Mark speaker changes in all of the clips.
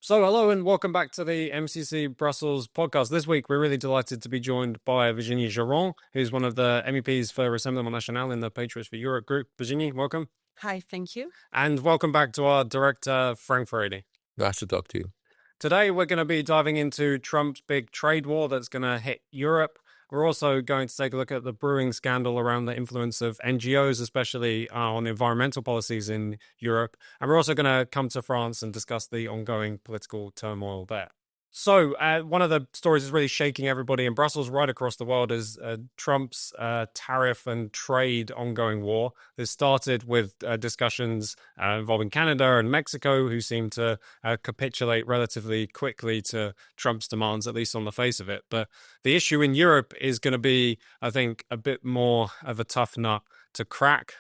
Speaker 1: So, hello and welcome back to the MCC Brussels Podcast. This week, we're really delighted to be joined by Virginie Joron, who's one of the MEPs for Rassemblement National in the Patriots for Europe group. Virginie, welcome.
Speaker 2: Hi, thank you.
Speaker 1: And welcome back to our director, Frank Furedi.
Speaker 3: Nice to talk to you.
Speaker 1: Today, we're going to be diving into Trump's big trade war that's going to hit Europe. We're also going to take a look at the brewing scandal around the influence of NGOs, especially on environmental policies in Europe. And we're also going to come to France and discuss the ongoing political turmoil there. So one of the stories that's really shaking everybody in Brussels right across the world is Trump's tariff and trade ongoing war. This started with discussions involving Canada and Mexico, who seem to capitulate relatively quickly to Trump's demands, at least on the face of it. But the issue in Europe is going to be, I think, a bit more of a tough nut to crack.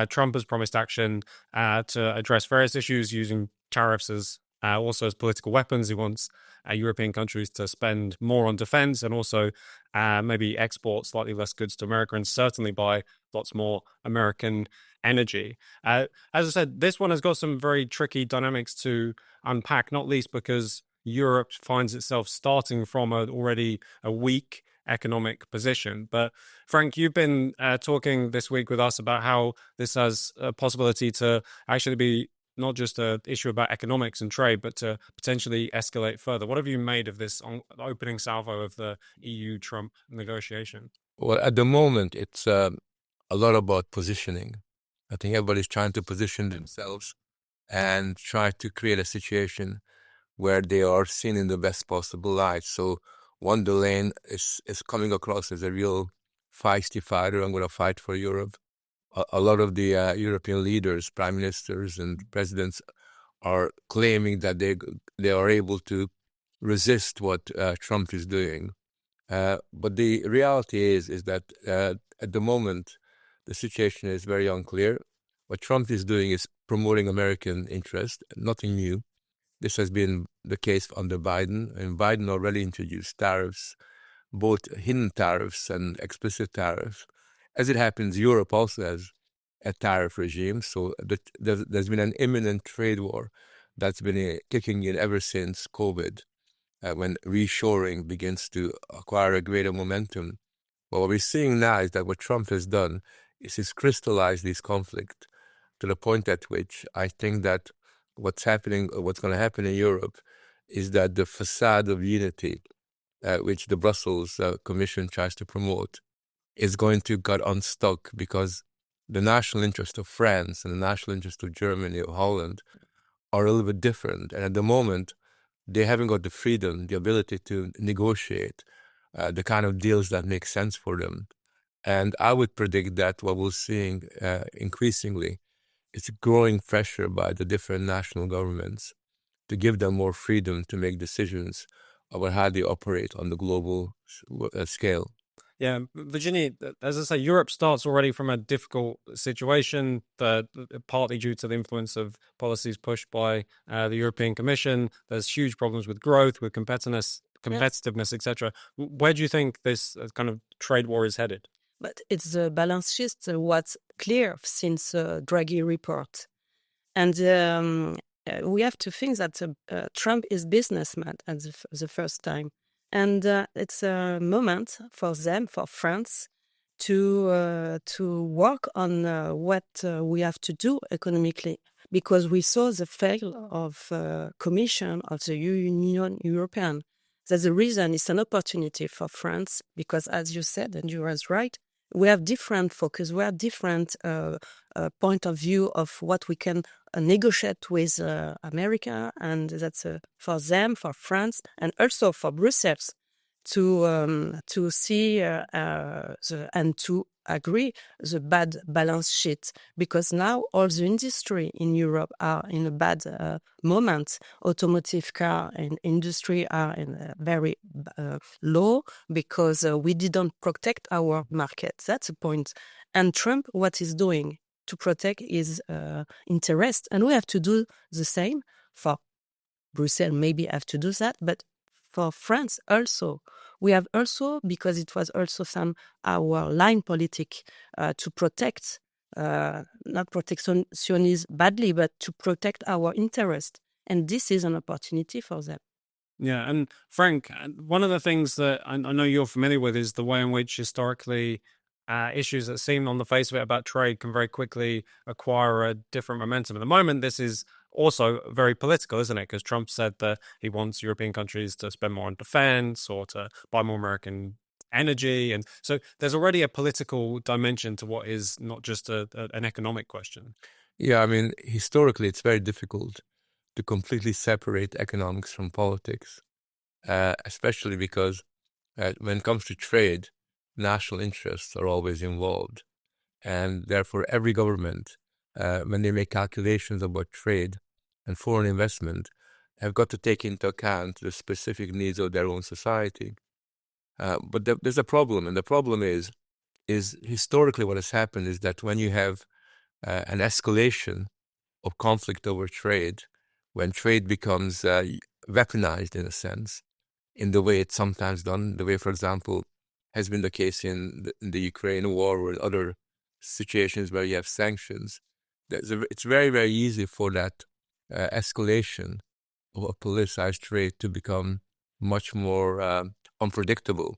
Speaker 1: Trump has promised action to address various issues using tariffs as also as political weapons. He wants European countries to spend more on defense and also maybe export slightly less goods to America and certainly buy lots more American energy. As I said, this one has got some very tricky dynamics to unpack, not least because Europe finds itself starting from already a weak economic position. But Frank, you've been talking this week with us about how this has a possibility to actually be not just an issue about economics and trade, but to potentially escalate further. What have you made of this opening salvo of the EU-Trump negotiation?
Speaker 3: Well, at the moment, it's a lot about positioning. I think everybody's trying to position themselves and try to create a situation where they are seen in the best possible light. So von der Leyen is coming across as a real feisty fighter. I'm going to fight for Europe. A lot of the European leaders, prime ministers and presidents are claiming that they are able to resist what Trump is doing. But the reality is that at the moment, the situation is very unclear. What Trump is doing is promoting American interest, nothing new. This has been the case under Biden, and Biden already introduced tariffs, both hidden tariffs and explicit tariffs. As it happens, Europe also has a tariff regime, so there's been an imminent trade war that's been kicking in ever since COVID, when reshoring begins to acquire a greater momentum. But what we're seeing now is that what Trump has done is he's crystallized this conflict to the point at which I think that what's going to happen in Europe is that the facade of unity, which the Brussels Commission tries to promote, is going to get unstuck because the national interest of France and the national interest of Germany or Holland are a little bit different. And at the moment, they haven't got the freedom, the ability to negotiate the kind of deals that make sense for them. And I would predict that what we're seeing increasingly is growing pressure by the different national governments to give them more freedom to make decisions about how they operate on the global scale.
Speaker 1: Yeah, Virginie, as I say, Europe starts already from a difficult situation, partly due to the influence of policies pushed by the European Commission. There's huge problems with growth, with competitiveness, etc. Where do you think this kind of trade war is headed?
Speaker 2: But it's the balance sheet what's clear since Draghi report. And we have to think that Trump is businessman at the first time. And it's a moment for them, for France, to work on what we have to do economically, because we saw the fail of Commission of the Union European. That's the reason it's an opportunity for France, because as you said, and you were right, we have different focus, we have different point of view of what we can negotiate with America, and that's for them, for France, and also for Brussels to see and to agree the bad balance sheet, because now all the industry in Europe are in a bad moment. Automotive car and industry are in a very low because we didn't protect our market. That's a point. And Trump, what he's doing to protect his interest, and we have to do the same for Brussels. Maybe have to do that, but for France also. We have also, because it was also our line politic to protect, not protectionism badly, but to protect our interest. And this is an opportunity for them.
Speaker 1: Yeah, and Frank, one of the things that I know you're familiar with is the way in which historically issues that seem on the face of it about trade can very quickly acquire a different momentum. At the moment, this is also very political, isn't it? Because Trump said that he wants European countries to spend more on defense or to buy more American energy. And so there's already a political dimension to what is not just an economic question.
Speaker 3: Yeah, I mean, historically, it's very difficult to completely separate economics from politics, especially because when it comes to trade, national interests are always involved. And therefore, every government, when they make calculations about trade and foreign investment, have got to take into account the specific needs of their own society. But there's a problem, and the problem is historically what has happened is that when you have an escalation of conflict over trade, when trade becomes weaponized in a sense, in the way it's sometimes done, the way, for example, has been the case in the Ukraine war or other situations where you have sanctions, it's very, very easy for that escalation of a politicized trade to become much more unpredictable.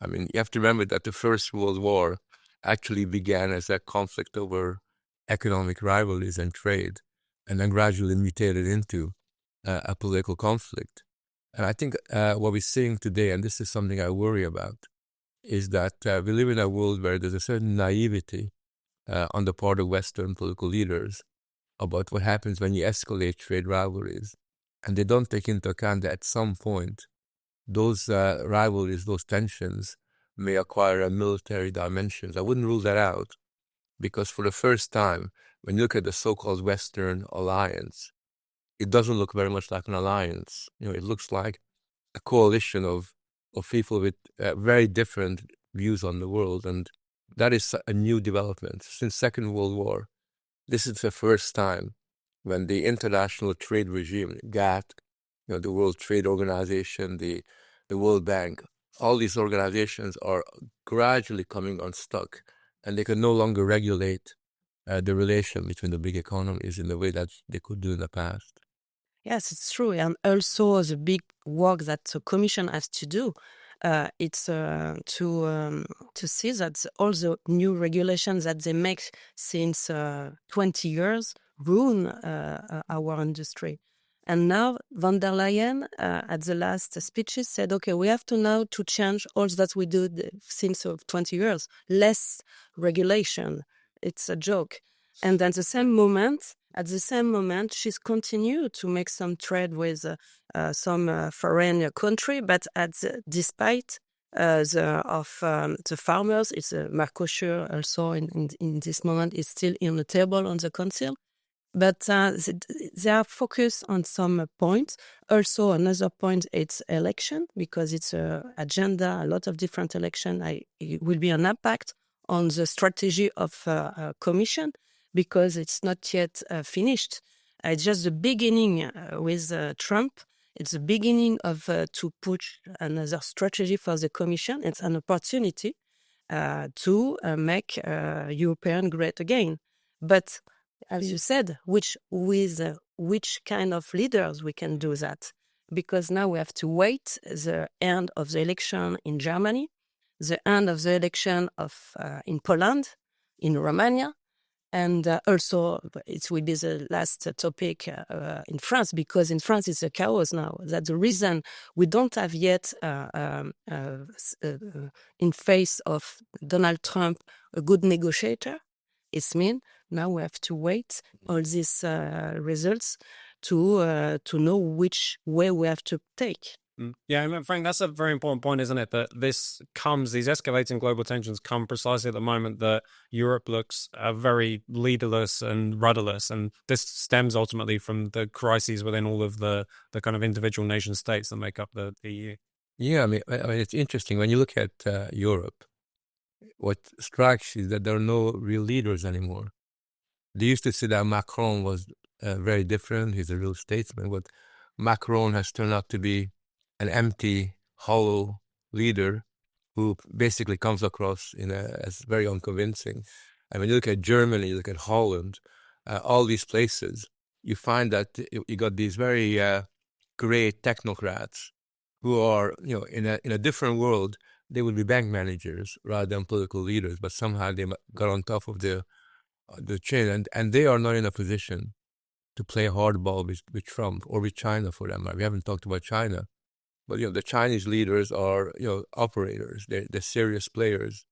Speaker 3: I mean, you have to remember that the First World War actually began as a conflict over economic rivalries and trade, and then gradually mutated into a political conflict. And I think what we're seeing today, and this is something I worry about, is that we live in a world where there's a certain naivety on the part of Western political leaders about what happens when you escalate trade rivalries. And they don't take into account that at some point, those rivalries, those tensions may acquire a military dimensions. I wouldn't rule that out, because for the first time, when you look at the so-called Western alliance, it doesn't look very much like an alliance. It looks like a coalition of people with very different views on the world. And that is a new development. Since Second World War, this is the first time when the international trade regime, GATT, the World Trade Organization, the World Bank, all these organizations are gradually coming unstuck, and they can no longer regulate the relation between the big economies in the way that they could do in the past.
Speaker 2: Yes, it's true. And also the big work that the Commission has to do, it's to see that all the new regulations that they make since 20 years ruin our industry. And now von der Leyen at the last speeches said, okay, we have to now to change all that we do since 20 years, less regulation. It's a joke. And at the same moment, she's continued to make some trade with some foreign country, but despite the farmers, it's Mercosur also in this moment is still in the table on the council. But they are focused on some points. Also, another point, it's election, because it's an agenda, a lot of different election. It will be an impact on the strategy of Commission, because it's not yet finished. It's just the beginning with Trump. It's the beginning of to push another strategy for the Commission. It's an opportunity to make European great again. But as you said, which kind of leaders we can do that? Because now we have to wait the end of the election in Germany, the end of the election in Poland, in Romania, and also it will be the last topic in France, because in France it's a chaos now. That's the reason we don't have yet, in face of Donald Trump, a good negotiator. It's mean now we have to wait all these results to know which way we have to take.
Speaker 1: Yeah, and Frank, that's a very important point, isn't it? That these escalating global tensions come precisely at the moment that Europe looks very leaderless and rudderless. And this stems ultimately from the crises within all of the kind of individual nation states that make up the EU.
Speaker 3: Yeah, I mean, it's interesting. When you look at Europe, what strikes you is that there are no real leaders anymore. They used to say that Macron was very different. He's a real statesman. But Macron has turned out to be an empty, hollow leader who basically comes across as very unconvincing. And when you look at Germany, you look at Holland, all these places, you find that you got these very great technocrats who are, in a different world, they would be bank managers rather than political leaders, but somehow they got on top of the chain, and they are not in a position to play hardball with Trump or with China for that matter. We haven't talked about China, but the Chinese leaders are operators. They're serious players.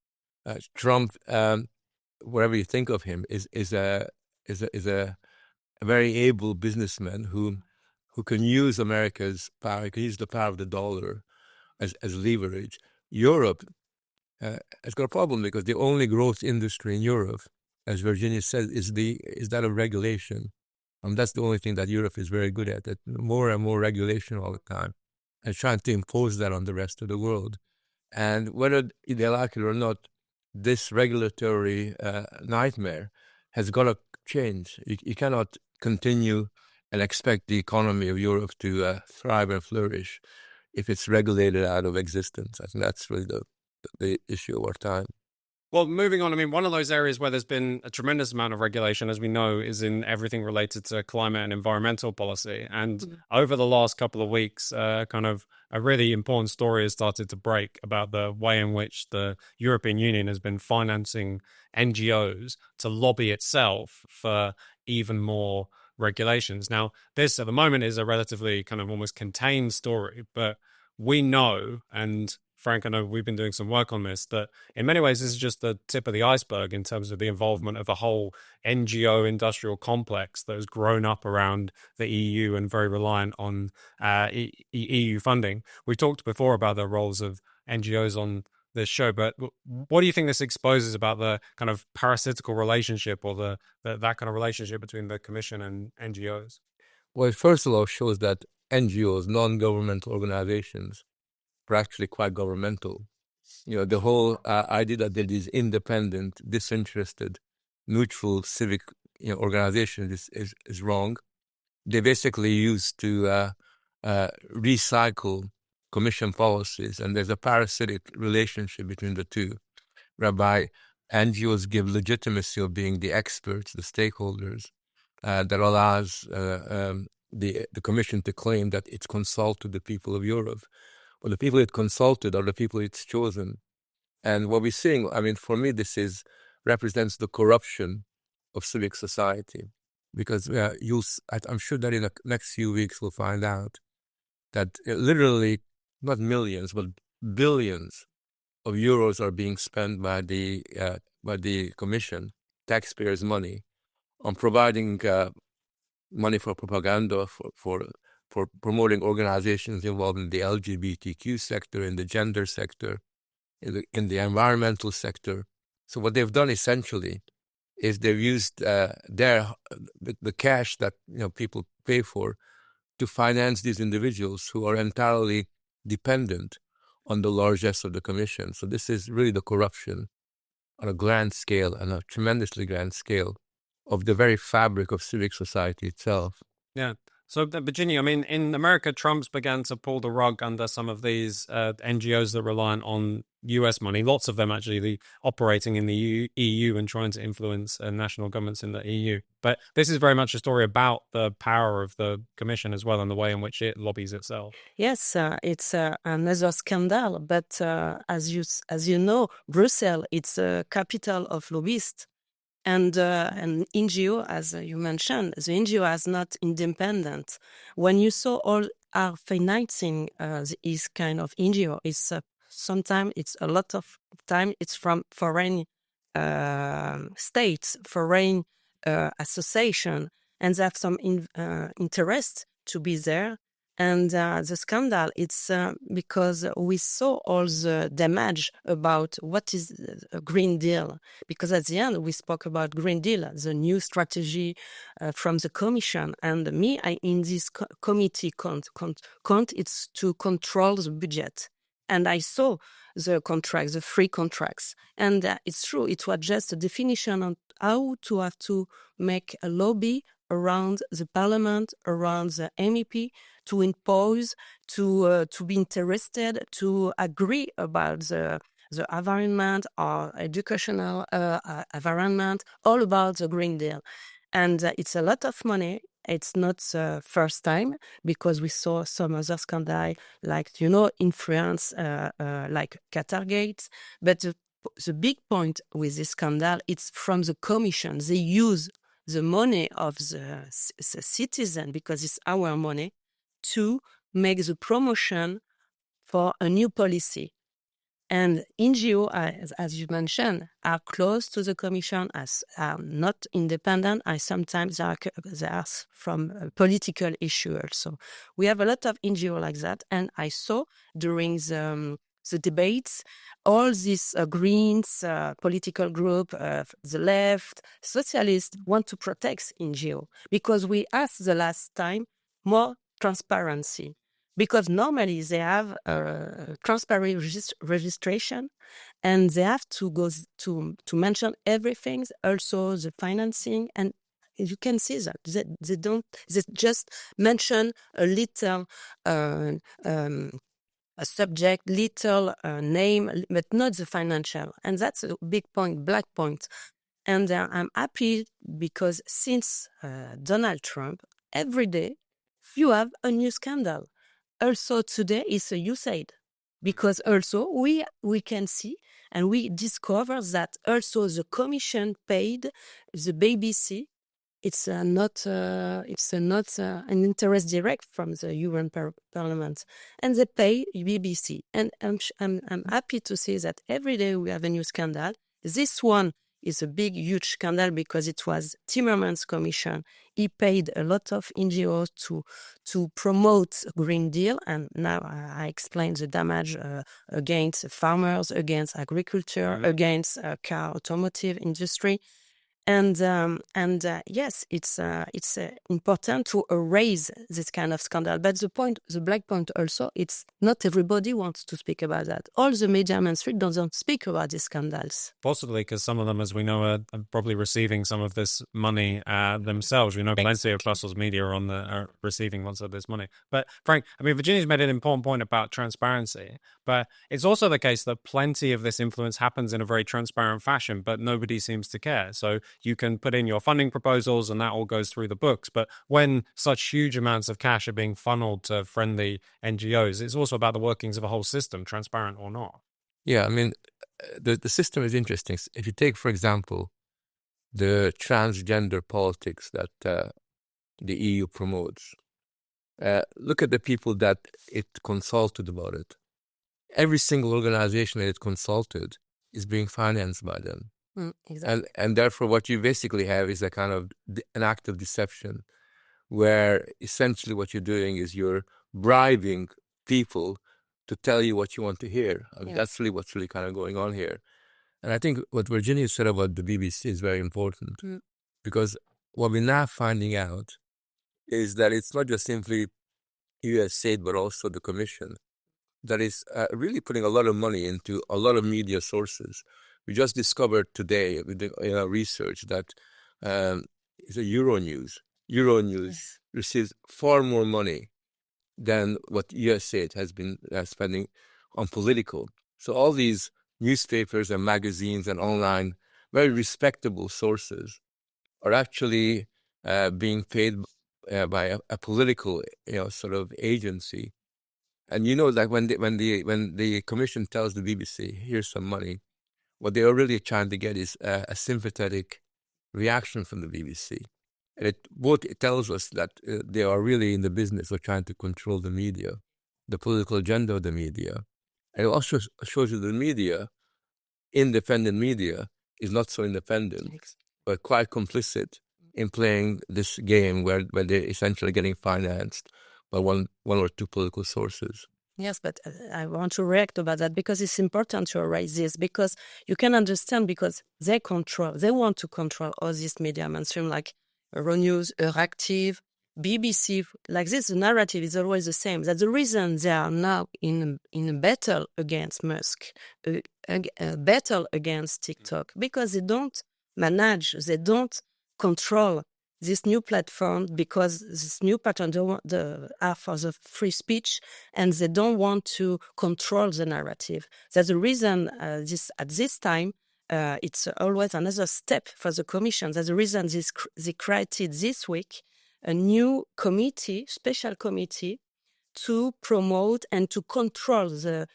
Speaker 3: Trump, whatever you think of him, is a very able businessman who can use America's power. He can use the power of the dollar as leverage. Europe has got a problem because the only growth industry in Europe, as Virginie said, is that of regulation. That's the only thing that Europe is very good at. That more and more regulation all the time, and trying to impose that on the rest of the world. And whether they like it or not, this regulatory nightmare has got to change. You cannot continue and expect the economy of Europe to thrive and flourish if it's regulated out of existence. I think that's really the issue of our time.
Speaker 1: Well, moving on, I mean, one of those areas where there's been a tremendous amount of regulation, as we know, is in everything related to climate and environmental policy. And over the last couple of weeks, kind of a really important story has started to break about the way in which the European Union has been financing NGOs to lobby itself for even more regulations. Now, this at the moment is a relatively kind of almost contained story, but we know, and Frank, I know we've been doing some work on this, that in many ways this is just the tip of the iceberg in terms of the involvement of the whole NGO industrial complex that has grown up around the EU and very reliant on EU funding. We talked before about the roles of NGOs on this show, but what do you think this exposes about the kind of parasitical relationship or that kind of relationship between the Commission and NGOs?
Speaker 3: Well, it first of all shows that NGOs, non-governmental organizations, are actually quite governmental. The whole idea that they're these independent, disinterested, neutral civic organizations is wrong. They basically used to recycle Commission policies, and there's a parasitic relationship between the two, whereby NGOs give legitimacy of being the experts, the stakeholders, that allows the Commission to claim that it's consulted the people of Europe. Well, the people it consulted are the people it's chosen. And what we're seeing, I mean, for me, this represents the corruption of civic society. Because I'm sure that in the next few weeks we'll find out that literally, not millions, but billions of euros are being spent by the Commission, taxpayers' money, on providing money for propaganda, for promoting organizations involved in the LGBTQ sector, in the gender sector, in the environmental sector. So what they've done essentially is they've used the cash that people pay for to finance these individuals who are entirely dependent on the largesse of the Commission. So this is really the corruption on a grand scale, and a tremendously grand scale, of the very fabric of civic society itself.
Speaker 1: Yeah. So, Virginie, I mean, in America, Trump's began to pull the rug under some of these NGOs that are reliant on US money, lots of them actually operating in the EU and trying to influence national governments in the EU. But this is very much a story about the power of the Commission as well and the way in which it lobbies itself.
Speaker 2: Yes, it's another scandal. But as you know, Brussels, it's a capital of lobbyists. And an NGO, as you mentioned, the NGO is not independent. When you saw all are financing this kind of NGO, it's sometimes it's a lot of time it's from foreign states, foreign association, and they have some interest to be there. And the scandal, it's because we saw all the damage about what is a Green Deal. Because at the end, we spoke about Green Deal, the new strategy from the Commission. And I in this committee, it's to control the budget. And I saw the contracts, the free contracts. And it's true, it was just a definition on how to have to make a lobby around the parliament, around the MEP, to impose, to be interested, to agree about the environment or educational environment, all about the Green Deal. And it's a lot of money. It's not the first time, because we saw some other scandal, like, in France, like Qatargate. But the big point with this scandal, it's from the Commission. They use the money of the citizen, because it's our money, to make the promotion for a new policy. And NGO, as you mentioned, are close to the Commission, as are not independent, as sometimes they are from a political issue also. We have a lot of NGO like that, and I saw during the debates, all these Greens, political group, the left, socialists want to protect NGO, because we asked the last time more transparency. Because normally they have transparent registration, and they have to go to mention everything, also the financing, and you can see that they just mention a little a subject, little name, but not the financial, and that's a big point, black point. And I'm happy because since Donald Trump, every day you have a new scandal. Also today is a USAID, because also we can see and we discover that also the Commission paid the BBC. It's not an interest direct from the UN Parliament, and they pay BBC. And I'm happy to see that every day we have a new scandal. This one is a big, huge scandal because it was Timmermans' commission. He paid a lot of NGOs to promote Green Deal, and now I explained the damage against farmers, against agriculture, against car automotive industry. And yes, it's important to erase this kind of scandal. But the black point also, it's not everybody wants to speak about that. All the media mainstream doesn't speak about these scandals.
Speaker 1: Possibly because some of them, as we know, are probably receiving some of this money themselves. We know plenty of Brussels media are receiving lots of this money. But Frank, I mean, Virginie's made an important point about transparency, but it's also the case that plenty of this influence happens in a very transparent fashion, but nobody seems to care. So you can put in your funding proposals and that all goes through the books. But when such huge amounts of cash are being funneled to friendly NGOs, it's also about the workings of a whole system, transparent or not.
Speaker 3: Yeah, I mean, the system is interesting. If you take, for example, the transgender politics that the EU promotes, look at the people that it consulted about it. Every single organization that it consulted is being financed by them.
Speaker 2: Exactly.
Speaker 3: And therefore, what you basically have is a kind of an act of deception, where essentially what you're doing is you're bribing people to tell you what you want to hear. I mean, that's really what's really kind of going on here. And I think what Virginie said about the BBC is very important, because what we're now finding out is that it's not just simply USAID, but also the Commission that is really putting a lot of money into a lot of media sources. We just discovered today with the research that it's a Euronews. Euronews receives far more money than what USAID has been spending on political. So all these newspapers and magazines and online, very respectable sources are actually being paid by a political, sort of agency. And like when the Commission tells the BBC, here's some money, what they are really trying to get is a sympathetic reaction from the BBC. And it tells us that they are really in the business of trying to control the media, the political agenda of the media. And it also shows you the media, independent media, is not so independent, but quite complicit in playing this game where they're essentially getting financed by one or two political sources.
Speaker 2: Yes, but I want to react about that because it's important to raise this, because you can understand, because they want to control all this media mainstream, like Euronews, Euractiv, BBC, like this. The narrative is always the same. That's the reason they are now in a battle against Musk, a battle against TikTok, because they don't manage, they don't control this new platform, because this new pattern are for the free speech, and they don't want to control the narrative. That's the reason at this time, it's always another step for the Commission. That's the reason they created this week a new committee, special committee, to promote and to control the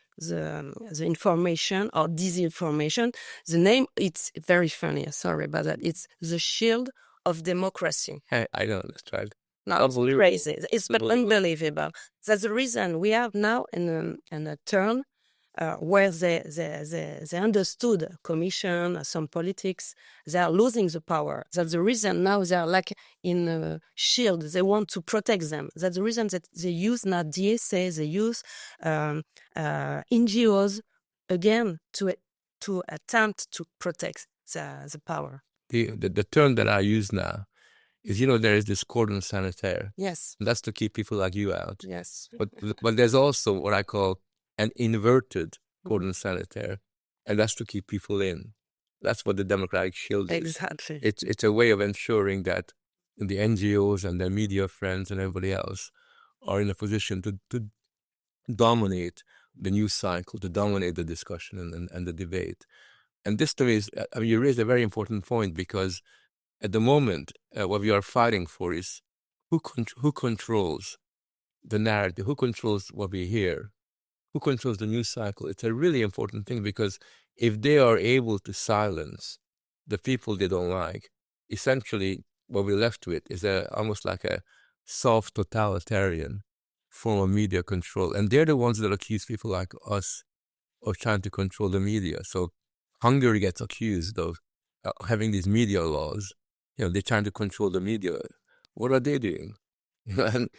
Speaker 2: information or disinformation. The name, it's very funny, sorry about that. It's the Shield of Democracy.
Speaker 3: I know, that's right.
Speaker 2: No, it's crazy. It's unbelievable. That's the reason we have now in a turn where they understood commission, some politics, they are losing the power. That's the reason now they are like in a shield. They want to protect them. That's the reason that they use now DSA, they use NGOs again to attempt to protect the power.
Speaker 3: The term that I use now is, there is this cordon sanitaire.
Speaker 2: Yes.
Speaker 3: And that's to keep people like you out.
Speaker 2: Yes.
Speaker 3: But there's also what I call an inverted cordon sanitaire, and that's to keep people in. That's what the democratic shield is.
Speaker 2: Exactly.
Speaker 3: It's a way of ensuring that the NGOs and their media friends and everybody else are in a position to dominate the news cycle, to dominate the discussion and the debate. And this to me is, you raised a very important point, because at the moment, what we are fighting for is who controls the narrative, who controls what we hear, who controls the news cycle. It's a really important thing, because if they are able to silence the people they don't like, essentially what we're left with is almost like a soft totalitarian form of media control. And they're the ones that accuse people like us of trying to control the media. So Hungary gets accused of having these media laws. They're trying to control the media. What are they doing? And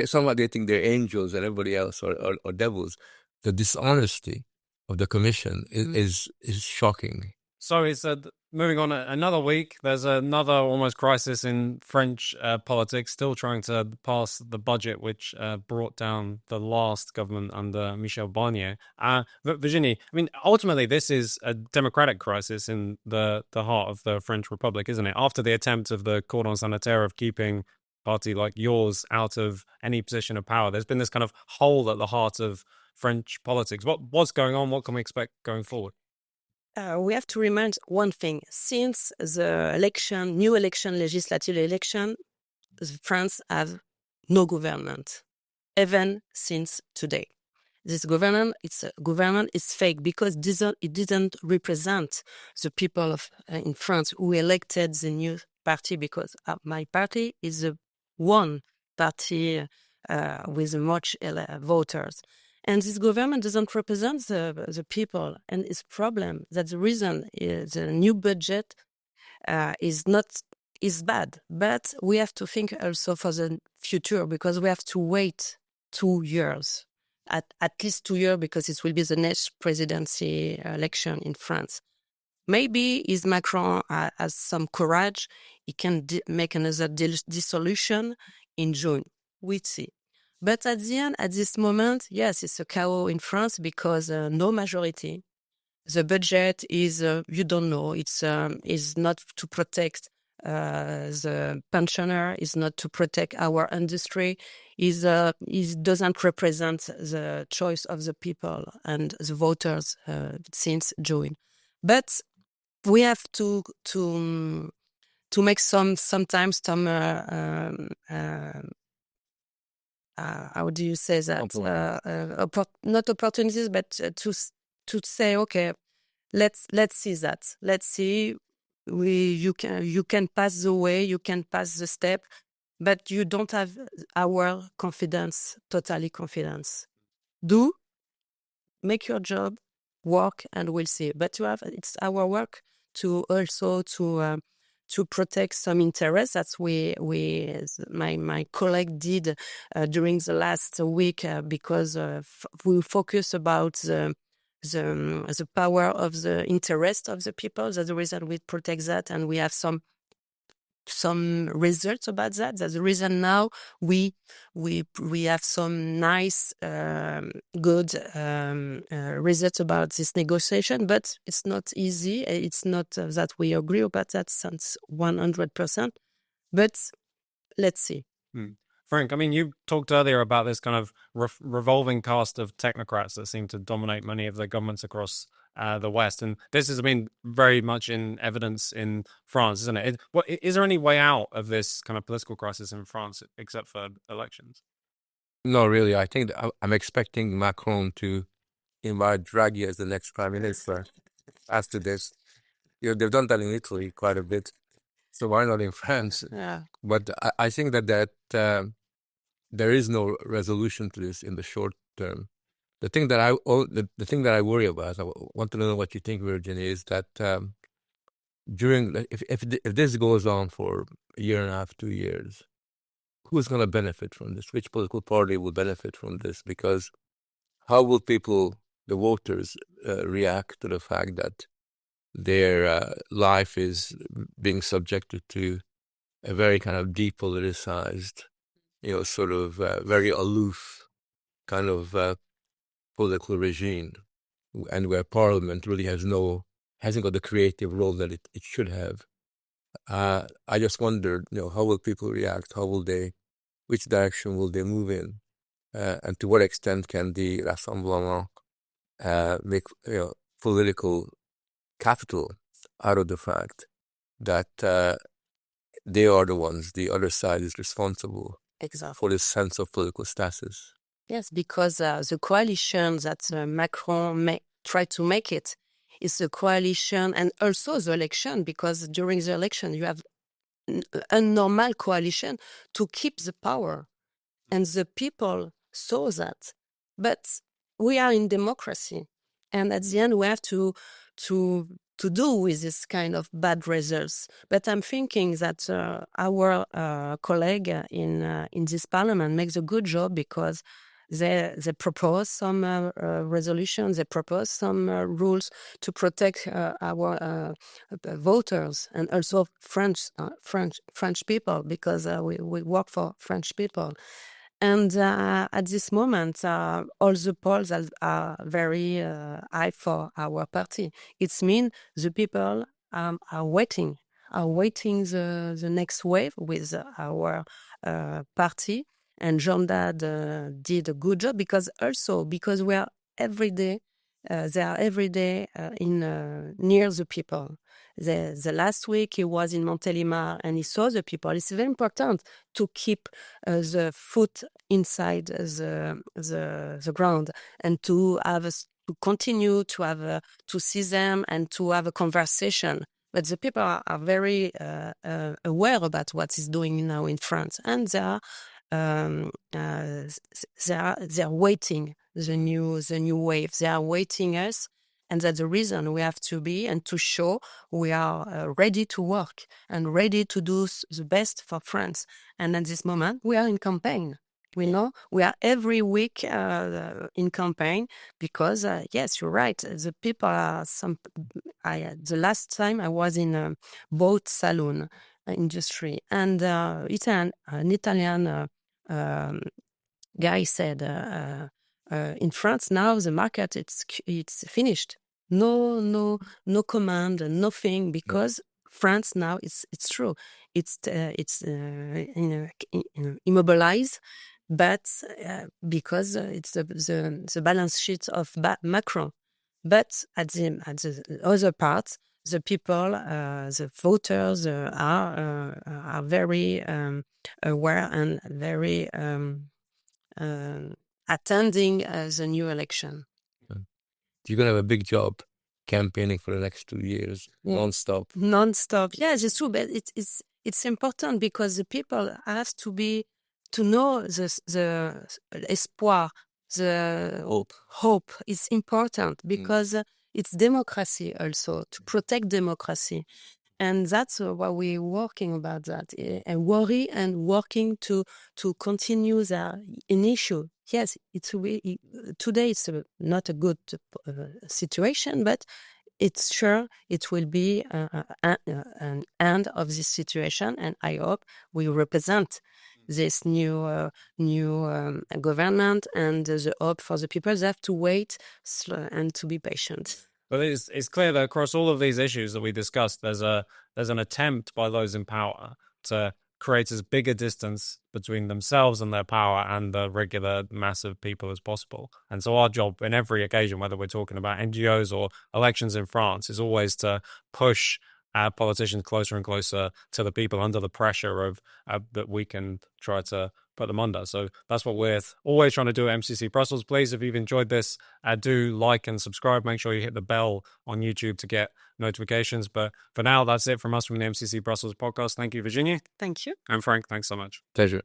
Speaker 3: somehow they think they're angels and everybody else are devils. The dishonesty of the commission is shocking.
Speaker 1: So it's moving on another week. There's another almost crisis in French politics, still trying to pass the budget, which brought down the last government under Michel Barnier. But Virginie, ultimately, this is a democratic crisis in the heart of the French Republic, isn't it? After the attempt of the cordon sanitaire of keeping party like yours out of any position of power, there's been this kind of hole at the heart of French politics. What's going on? What can we expect going forward?
Speaker 2: We have to remind one thing. Since the new legislative election, France has no government, even since today. This government is fake, because it didn't represent the people in France who elected the new party, because my party is the one party with much voters. And this government doesn't represent the people, and it's a problem. That's the reason the new budget is bad. But we have to think also for the future, because we have to wait 2 years, at least 2 years, because it will be the next presidency election in France. Maybe if Macron has some courage, he can make another dissolution in June. We'll see. But at the end, at this moment, yes, it's a chaos in France, because no majority. The budget is, you don't know, it's not to protect the pensioner, is not to protect our industry, is doesn't represent the choice of the people and the voters since June. But we have to make sometimes some how do you say that? Not opportunities, but to say, okay, let's see that. Let's see. You can pass the way, you can pass the step, but you don't have our confidence, totally confidence. Do make your job, work, and we'll see. But it's our work to also to protect some interests. That's my colleague did during the last week, because we focus about the power of the interest of the people. That's the reason we protect that, and we have some results about that. That's the reason now we have some nice good results about this negotiation, but it's not easy. It's not that we agree about that since 100%, but let's see.
Speaker 1: Frank, I mean, you talked earlier about this kind of revolving cast of technocrats that seem to dominate many of the governments across the West. And this is, I mean, very much in evidence in France, isn't it? Is there any way out of this kind of political crisis in France except for elections?
Speaker 3: No, really. I think I'm expecting Macron to invite Draghi as the next prime minister after this. They've done that in Italy quite a bit. So why not in France?
Speaker 2: Yeah.
Speaker 3: But I think that there is no resolution to this in the short term. The thing that the thing that I worry about, I want to know what you think, Virginie, is that if this goes on for a year and a half, 2 years, who's going to benefit from this? Which political party will benefit from this? Because how will people, the voters, react to the fact that their life is being subjected to a very kind of depoliticized, sort of very aloof kind of political regime, and where Parliament really hasn't got the creative role that it should have. I just wondered, how will people react? Which direction will they move in? And to what extent can the Rassemblement make political capital out of the fact that they are the ones, the other side is responsible for this sense of political status?
Speaker 2: Yes, because the coalition that Macron tried to make it is a coalition, and also the election, because during the election you have a normal coalition to keep the power. And the people saw that. But we are in democracy. And at the end, we have to do with this kind of bad results. But I'm thinking that our colleague in this parliament makes a good job, because they propose some resolutions, they propose some rules to protect our voters, and also French people, because we work for French people. And at this moment, all the polls are very high for our party. It means the people are waiting the next wave with our party. And Jean-Dad did a good job, because we are every day, they are every day near the people. The last week he was in Montélimar and he saw the people. It's very important to keep the foot inside the ground, and to continue to have to see them and to have a conversation. But the people are very aware about what is doing now in France, and they are waiting the new wave. They are waiting us. And that's the reason we have to be, and to show we are ready to work and ready to do the best for France. And at this moment, we are in campaign. We know we are every week in campaign, because, yes, you're right. The people are the last time I was in a boat saloon industry, and it's an Italian guy said, in France now the market it's finished. No command, nothing, because France now it's true. It's immobilized, but because it's the balance sheet of Macron. But at the other part, the people, the voters are very aware and very attending the new election.
Speaker 3: You're going to have a big job campaigning for the next 2 years, non-stop.
Speaker 2: Non-stop. Yes, it's true, but it's important, because the people have to know the espoir, the hope is important, because it's democracy also, to protect democracy. And that's why we're working about that, and worry and working to continue an issue. Yes, today it's not a good situation, but it's sure it will be an end of this situation, and I hope we represent this new government, and the hope for the people. They have to wait and to be patient.
Speaker 1: But it's clear that across all of these issues that we discussed, there's an attempt by those in power to create as big a distance between themselves and their power and the regular massive people as possible. And so our job in every occasion, whether we're talking about NGOs or elections in France, is always to push our politicians closer and closer to the people under the pressure of that we can try to put them under. So that's what we're always trying to do at MCC Brussels. Please, if you've enjoyed this, do like and subscribe. Make sure you hit the bell on YouTube to get notifications. But for now, that's it from us from the MCC Brussels podcast. Thank you, Virginie.
Speaker 2: Thank you.
Speaker 1: And Frank, thanks so much.
Speaker 3: Pleasure.